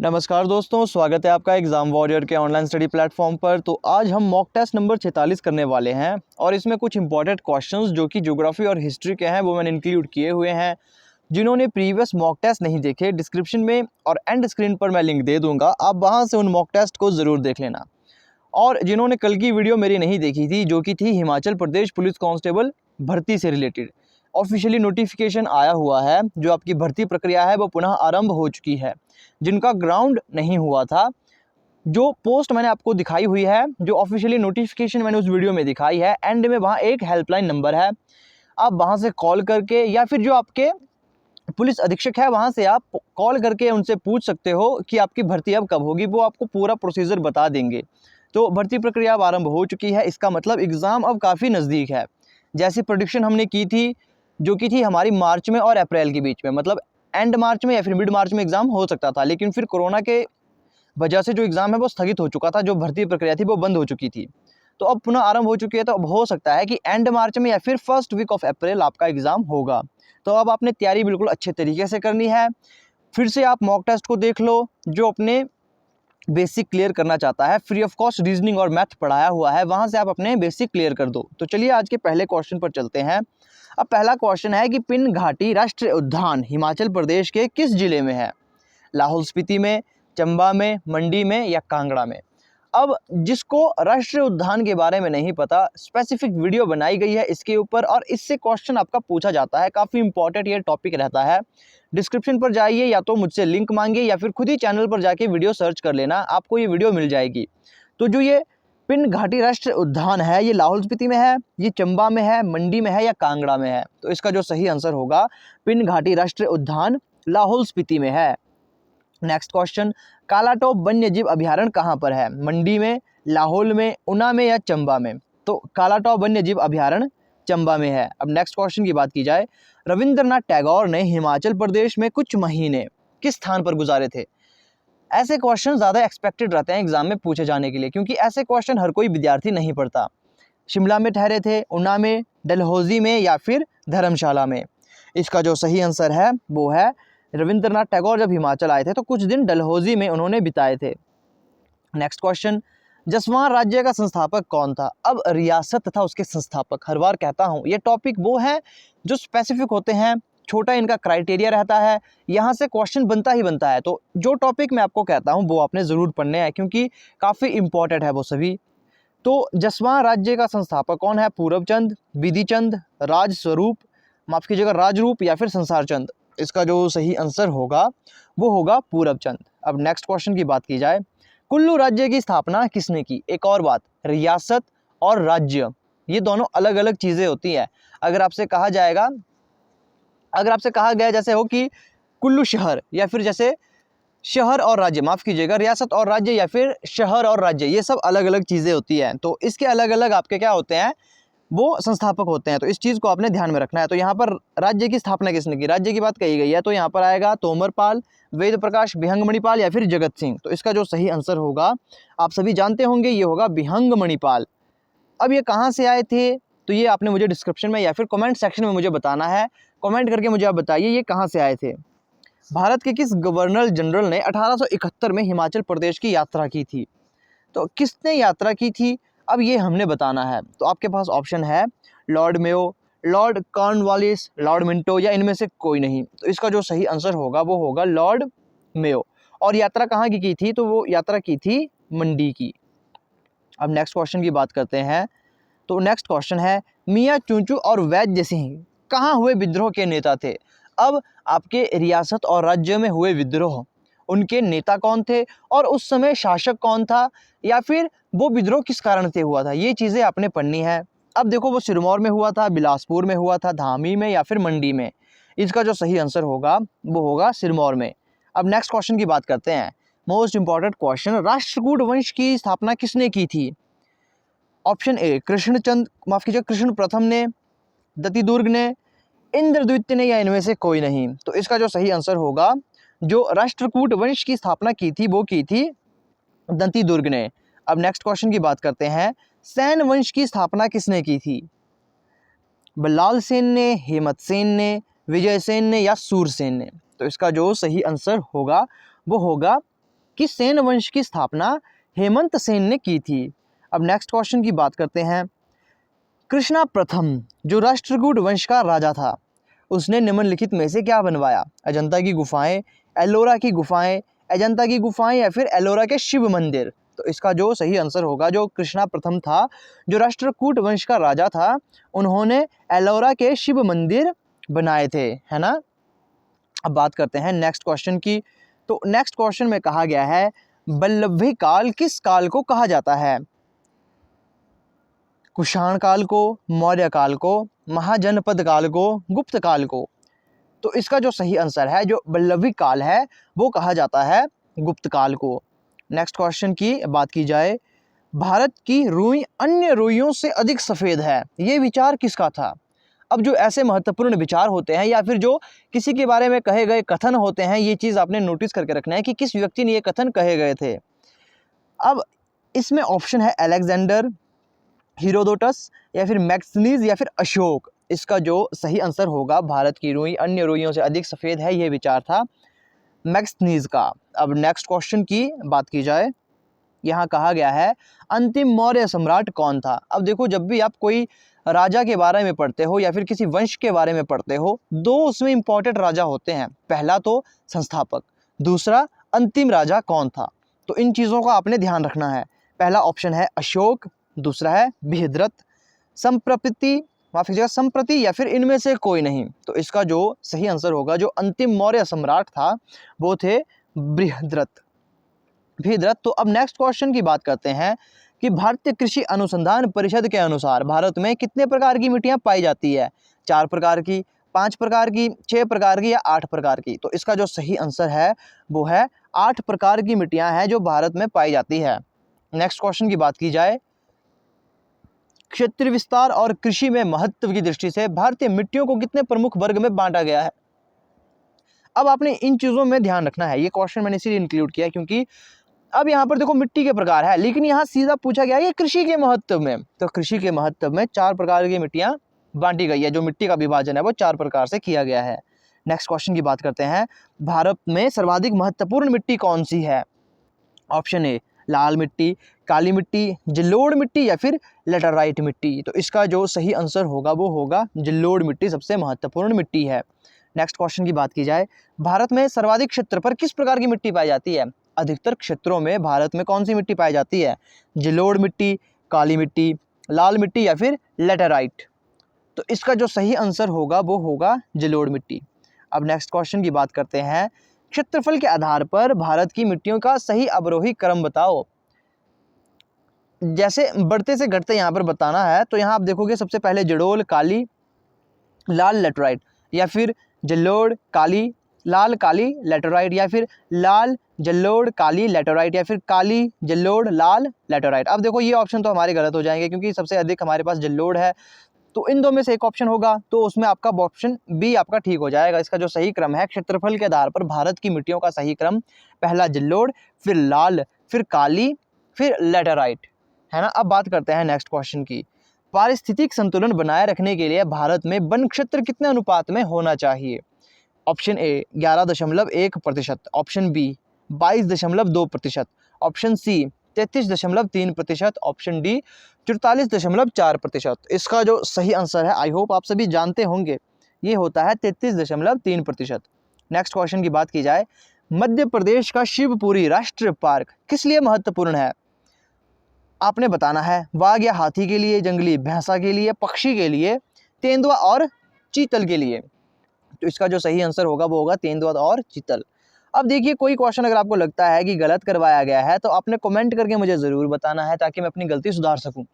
नमस्कार दोस्तों, स्वागत है आपका एग्ज़ाम वॉरियर के ऑनलाइन स्टडी प्लेटफॉर्म पर। तो आज हम मॉक टेस्ट नंबर 46 करने वाले हैं और इसमें कुछ इंपॉर्टेंट क्वेश्चंस जो कि ज्योग्राफी और हिस्ट्री के हैं वो मैंने इंक्लूड किए हुए हैं। जिन्होंने प्रीवियस मॉक टेस्ट नहीं देखे, डिस्क्रिप्शन में और एंड स्क्रीन पर मैं लिंक दे दूंगा, आप वहां से उन मॉक टेस्ट को ज़रूर देख लेना। और जिन्होंने कल की वीडियो मेरी नहीं देखी थी, जो कि थी हिमाचल प्रदेश पुलिस कांस्टेबल भर्ती से रिलेटेड, ऑफिशियली नोटिफिकेशन आया हुआ है। जो आपकी भर्ती प्रक्रिया है वो पुनः आरंभ हो चुकी है। जिनका ग्राउंड नहीं हुआ था, जो पोस्ट मैंने आपको दिखाई हुई है, जो ऑफिशियली नोटिफिकेशन मैंने उस वीडियो में दिखाई है, एंड में वहाँ एक हेल्पलाइन नंबर है। आप वहाँ से कॉल करके या फिर जो आपके पुलिस अधीक्षक है वहाँ से आप कॉल करके उनसे पूछ सकते हो कि आपकी भर्ती अब कब होगी। वो आपको पूरा प्रोसीजर बता देंगे। तो भर्ती प्रक्रिया अब आरंभ हो चुकी है। इसका मतलब एग्ज़ाम अब काफ़ी नज़दीक है। जैसी प्रेडिक्शन हमने की थी, जो की थी हमारी मार्च में और अप्रैल के बीच में, मतलब एंड मार्च में या फिर मिड मार्च में एग्ज़ाम हो सकता था, लेकिन फिर कोरोना के वजह से जो एग्ज़ाम है वो स्थगित हो चुका था। जो भर्ती प्रक्रिया थी वो बंद हो चुकी थी। तो अब पुनः आरंभ हो चुकी है। तो अब हो सकता है कि एंड मार्च में या फिर फर्स्ट वीक ऑफ अप्रैल आपका एग्ज़ाम होगा। तो अब आपने तैयारी बिल्कुल अच्छे तरीके से करनी है। फिर से आप मॉक टेस्ट को देख लो। जो अपने बेसिक क्लियर करना चाहता है, फ्री ऑफ कॉस्ट रीजनिंग और मैथ पढ़ाया हुआ है, वहाँ से आप अपने बेसिक क्लियर कर दो। तो चलिए आज के पहले क्वेश्चन पर चलते हैं। अब पहला क्वेश्चन है कि पिन घाटी राष्ट्रीय उद्यान हिमाचल प्रदेश के किस जिले में है? लाहौल स्पीति में, चंबा में, मंडी में या कांगड़ा में? अब जिसको राष्ट्रीय उद्यान के बारे में नहीं पता, स्पेसिफिक वीडियो बनाई गई है इसके ऊपर और इससे क्वेश्चन आपका पूछा जाता है। काफ़ी इंपॉर्टेंट ये टॉपिक रहता है। डिस्क्रिप्शन पर जाइए, या तो मुझसे लिंक मांगिए या फिर खुद ही चैनल पर जाके वीडियो सर्च कर लेना, आपको ये वीडियो मिल जाएगी। तो जो ये पिन घाटी राष्ट्रीय उद्यान है, ये लाहौल स्पीति में है, ये चंबा में है, मंडी में है या कांगड़ा में है? तो इसका जो सही आंसर होगा, पिन घाटी राष्ट्रीय उद्यान लाहौल स्पीति में है। नेक्स्ट क्वेश्चन, कालाटॉप वन्यजीव अभयारण्य कहाँ पर है? मंडी में, लाहौल में, ऊना में या चंबा में? तो कालाटॉप वन्यजीव अभयारण्य चंबा में है। अब नेक्स्ट क्वेश्चन की बात की जाए, रविंद्रनाथ टैगोर ने हिमाचल प्रदेश में कुछ महीने किस स्थान पर गुजारे थे? ऐसे क्वेश्चन ज़्यादा एक्सपेक्टेड रहते हैं एग्जाम में पूछे जाने के लिए, क्योंकि ऐसे क्वेश्चन हर कोई विद्यार्थी नहीं पढ़ता। शिमला में ठहरे थे, ऊना में, डलहौजी में या फिर धर्मशाला में? इसका जो सही आंसर है वो है, रविंद्रनाथ टैगोर जब हिमाचल आए थे तो कुछ दिन डलहौजी में उन्होंने बिताए थे। नेक्स्ट क्वेश्चन, जसवां राज्य का संस्थापक कौन था? अब रियासत तथा उसके संस्थापक, हर बार कहता हूँ ये टॉपिक वो है जो स्पेसिफिक होते हैं, छोटा इनका क्राइटेरिया रहता है, यहाँ से क्वेश्चन बनता ही बनता है। तो जो टॉपिक मैं आपको कहता हूँ वो आपने ज़रूर पढ़ने हैं, क्योंकि काफ़ी इंपॉर्टेंट है वो सभी। तो जसवां राज्य का संस्थापक कौन है? पूरबचंद, विधिचंद, राजस्वरूप, माफ कीजिएगा राजरूप या फिर संसारचंद? इसका जो सही आंसर होगा वो होगा पूरबचंद। अब नेक्स्ट क्वेश्चन की बात की जाए, कुल्लू राज्य की स्थापना किसने की? एक और बात, रियासत और राज्य ये दोनों अलग अलग चीज़ें होती हैं। अगर आपसे कहा जाएगा, अगर आपसे कहा गया जैसे हो कि कुल्लू शहर, या फिर जैसे शहर और राज्य, माफ़ कीजिएगा रियासत और राज्य या फिर शहर और राज्य, ये सब अलग अलग चीज़ें होती हैं। तो इसके अलग अलग आपके क्या होते हैं, वो संस्थापक होते हैं। तो इस चीज़ को आपने ध्यान में रखना है। तो यहाँ पर राज्य की स्थापना किसने की, राज्य की बात कही गई है, तो यहाँ पर आएगा तोमरपाल, वेद प्रकाश, बिहंग मणिपाल या फिर जगत सिंह? तो इसका जो सही आंसर होगा आप सभी जानते होंगे, ये होगा बिहंग मणिपाल। अब ये कहाँ से आए थे, तो ये आपने मुझे डिस्क्रिप्शन में या फिर कमेंट सेक्शन में मुझे बताना है। कमेंट करके मुझे आप बताइए ये कहाँ से आए थे। भारत के किस गवर्नर जनरल ने 1871 में हिमाचल प्रदेश की यात्रा की थी? तो किसने यात्रा की थी, अब ये हमने बताना है। तो आपके पास ऑप्शन है Lord Mayo, Lord Cornwallis, Lord Minto या इनमें से कोई नहीं? तो इसका जो सही आंसर होगा वो होगा लॉर्ड मेयो। और यात्रा कहाँ की थी, तो वो यात्रा की थी मंडी की। अब नेक्स्ट क्वेश्चन की बात करते हैं। तो नेक्स्ट क्वेश्चन है, मियाँ चुंचू और वैद्य सिंह कहाँ हुए विद्रोह के नेता थे? अब आपके रियासत और राज्य में हुए विद्रोह, उनके नेता कौन थे और उस समय शासक कौन था, या फिर वो विद्रोह किस कारण से हुआ था, ये चीज़ें आपने पढ़नी है। अब देखो, वो सिरमौर में हुआ था, बिलासपुर में हुआ था, धामी में या फिर मंडी में? इसका जो सही आंसर होगा वो होगा सिरमौर में। अब नेक्स्ट क्वेश्चन की बात करते हैं, मोस्ट इंपॉर्टेंट क्वेश्चन, राष्ट्रकूट वंश की स्थापना किसने की थी? ऑप्शन ए कृष्णचंद, माफ कीजिए कृष्ण प्रथम ने, दतिदुर्ग ने, इंद्रद्वितीय ने या इनमें से कोई नहीं? तो इसका जो सही आंसर होगा, जो राष्ट्रकूट वंश की स्थापना की थी वो की थी दंतिदुर्ग ने। अब नेक्स्ट क्वेश्चन की बात करते हैं, सैन वंश की स्थापना किसने की थी? बल्लाल सेन ने, हेमंत सेन ने, विजय सेन ने या सूरसेन ने? तो इसका जो सही आंसर होगा वो होगा किस सेन वंश की स्थापना हेमंत सेन ने की थी। अब नेक्स्ट क्वेश्चन की बात करते हैं। कृष्णा प्रथम जो राष्ट्रकूट वंश का राजा था, उसने निम्नलिखित में से क्या बनवाया? अजंता की गुफाएं, एलोरा की गुफाएं, अजंता की गुफाएं या फिर एलोरा के शिव मंदिर। तो इसका जो सही आंसर होगा, जो कृष्णा प्रथम था, जो राष्ट्रकूट वंश का राजा था, उन्होंने एलोरा के शिव मंदिर बनाए थे, है ना। अब बात करते हैं नेक्स्ट क्वेश्चन की। तो नेक्स्ट क्वेश्चन में कहा गया है वल्लभी काल किस काल को कहा जाता है? कुषाण काल को, मौर्य काल को, महाजनपद काल को, गुप्त काल को। तो इसका जो सही आंसर है, जो वल्लभी काल है, वो कहा जाता है गुप्त काल को। नेक्स्ट क्वेश्चन की बात की जाए, भारत की रुई अन्य रुइयों से अधिक सफ़ेद है, ये विचार किसका था? अब जो ऐसे महत्वपूर्ण विचार होते हैं या फिर जो किसी के बारे में कहे गए कथन होते हैं, ये चीज़ आपने नोटिस करके रखना है कि किस व्यक्ति ने ये कथन कहे गए थे। अब इसमें ऑप्शन है अलेक्जेंडर, हीरोडोटस या फिर मैक्सनीज या फिर अशोक। इसका जो सही आंसर होगा, भारत की रुई अन्य रुइयों से अधिक सफ़ेद है, ये विचार था मैक्सनीज का। अब नेक्स्ट क्वेश्चन की बात की जाए, यहाँ कहा गया है अंतिम मौर्य सम्राट कौन था? अब देखो, जब भी आप कोई राजा के बारे में पढ़ते हो या फिर किसी वंश के बारे में पढ़ते हो, दो उसमें इंपॉर्टेंट राजा होते हैं। पहला तो संस्थापक, दूसरा अंतिम राजा कौन था। तो इन चीज़ों का आपने ध्यान रखना है। पहला ऑप्शन है अशोक, दूसरा है बृहद्रथ, संप्रति या फिर इनमें से कोई नहीं। तो इसका जो सही आंसर होगा, जो अंतिम मौर्य सम्राट था, वो थे बृहद्रथ। तो अब नेक्स्ट क्वेश्चन की बात करते हैं कि भारतीय कृषि अनुसंधान परिषद के अनुसार भारत में कितने प्रकार की मिट्टियां पाई जाती है? 4 प्रकार की, 5 प्रकार की, 6 प्रकार की या 8 प्रकार की? तो इसका जो सही आंसर है, वो है 8 प्रकार की मिट्टियां हैं जो भारत में पाई जाती है। नेक्स्ट क्वेश्चन की बात की जाए, क्षेत्र विस्तार और कृषि में महत्व की दृष्टि से भारतीय मिट्टियों को कितने प्रमुख वर्ग में बांटा गया है? अब आपने इन चीज़ों में ध्यान रखना है। ये क्वेश्चन मैंने इसीलिए इंक्लूड किया क्योंकि अब यहाँ पर देखो मिट्टी के प्रकार है, लेकिन यहाँ सीधा पूछा गया है कृषि के महत्व में। तो कृषि के महत्व में 4 प्रकार की मिट्टियाँ बांटी गई है। जो मिट्टी का विभाजन है वो 4 प्रकार से किया गया है। नेक्स्ट क्वेश्चन की बात करते हैं, भारत में सर्वाधिक महत्वपूर्ण मिट्टी कौन सी है? ऑप्शन ए लाल मिट्टी, काली मिट्टी, जलोढ़ मिट्टी या फिर लेटराइट मिट्टी। तो इसका जो सही आंसर होगा, वो होगा जलोढ़ मिट्टी सबसे महत्वपूर्ण मिट्टी है। नेक्स्ट क्वेश्चन की बात की जाए, भारत में सर्वाधिक क्षेत्र पर किस प्रकार की मिट्टी पाई जाती है? अधिकतर क्षेत्रों में भारत में कौन सी मिट्टी पाई जाती है? जलोढ़ मिट्टी, काली मिट्टी, लाल मिट्टी या फिर लेटराइट। तो इसका जो सही आंसर होगा, वो होगा जलोढ़ मिट्टी। अब नेक्स्ट क्वेश्चन की बात करते हैं, क्षेत्रफल के आधार पर भारत की मिट्टियों का सही अवरोही क्रम बताओ। जैसे बढ़ते से घटते यहाँ पर बताना है, तो यहाँ आप देखोगे सबसे पहले जड़ोल, काली, लाल, लेटराइट, या फिर जलोढ़, काली, लाल, काली, लेटराइट, या फिर लाल, जलोढ़, काली, लेटराइट, या फिर काली, जलोढ़, लाल, लेटराइट। अब देखो ये ऑप्शन तो हमारे गलत हो जाएंगे क्योंकि सबसे अधिक हमारे पास जलोढ़ है, तो इन दो में से एक ऑप्शन होगा, तो उसमें आपका ऑप्शन बी आपका ठीक हो जाएगा। इसका जो सही क्रम है, क्षेत्रफल के आधार पर भारत की मिट्टियों का सही क्रम, पहला जलोढ़, फिर लाल, फिर काली, फिर लेटराइट, है ना। अब बात करते हैं नेक्स्ट क्वेश्चन की, पारिस्थितिक संतुलन बनाए रखने के लिए भारत में वन क्षेत्र कितने अनुपात में होना चाहिए? Option A 11.1%, option B 22.2%, option C 33.3%, option D 44.4%। इसका जो सही आंसर है, आई होप आप सभी जानते होंगे, ये होता है 33.3%। नेक्स्ट क्वेश्चन की बात की जाए, मध्य प्रदेश का शिवपुरी राष्ट्रीय पार्क किस लिए महत्वपूर्ण है? आपने बताना है, वाघ या हाथी के लिए, जंगली भैंसा के लिए, पक्षी के लिए, तेंदुआ और चीतल के लिए। तो इसका जो सही आंसर होगा, वो होगा तेंदुआ और चीतल। अब देखिए, कोई क्वेश्चन अगर आपको लगता है कि गलत करवाया गया है, तो आपने कमेंट करके मुझे ज़रूर बताना है ताकि मैं अपनी गलती सुधार सकूं।